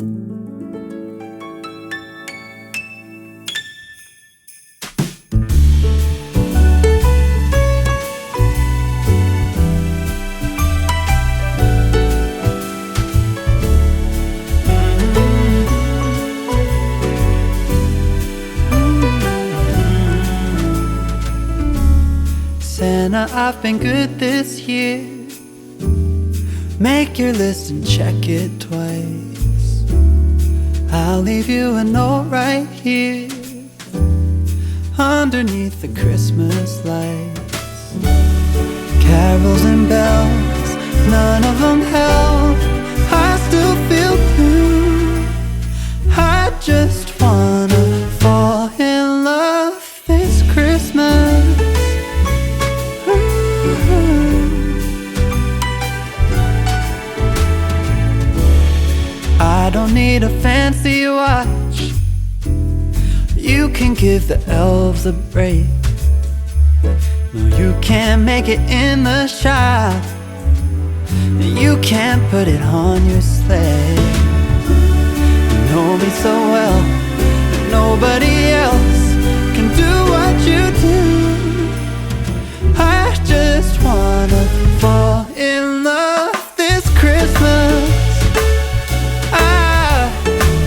Santa, I've been good this year. Make your list and check it twice. I'll leave you a note right here underneath the Christmas lights. Carols and bells, none of them help. I still feel blue. I just wanna fall in love this Christmas. I don't need a fancy watch. You can give the elves a break. No, you can't make it in the shop. You can't put it on your sleigh. You know me so well that nobody else can do what you do. I just wanna fall in love this Christmas.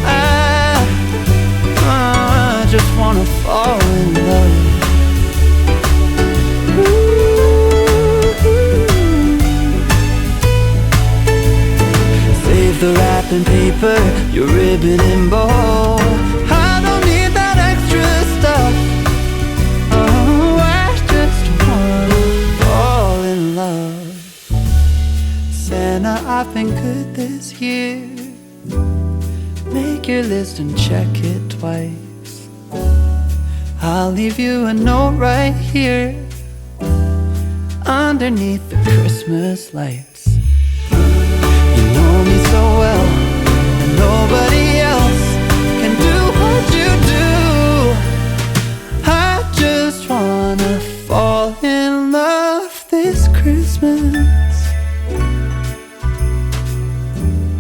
I just wanna fall in love. Save the wrapping paper, your ribbon and bow. I don't need that extra stuff. Oh, I just wanna fall in love. Santa, I've been good this year. Make your list and check it twice. I'll leave you a note right here underneath the Christmas lights. You know me so well and nobody else can do what you do. I just wanna fall in love this Christmas.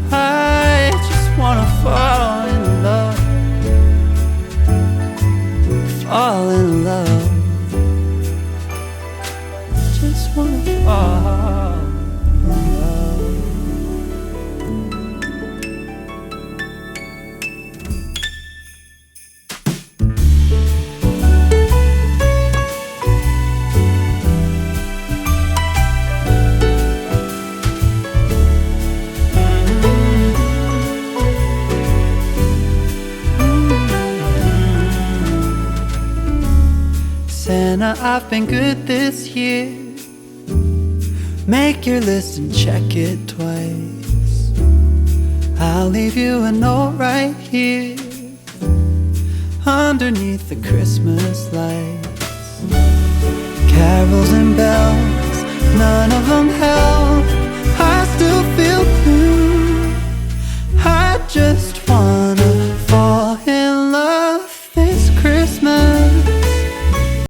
I just wanna fall in love. Fall in love. Just wanna fall in love. Santa, I've been good this year. Make your list and check it twice. I'll leave you a note right here underneath the Christmas lights. Carols and bells, none of them help.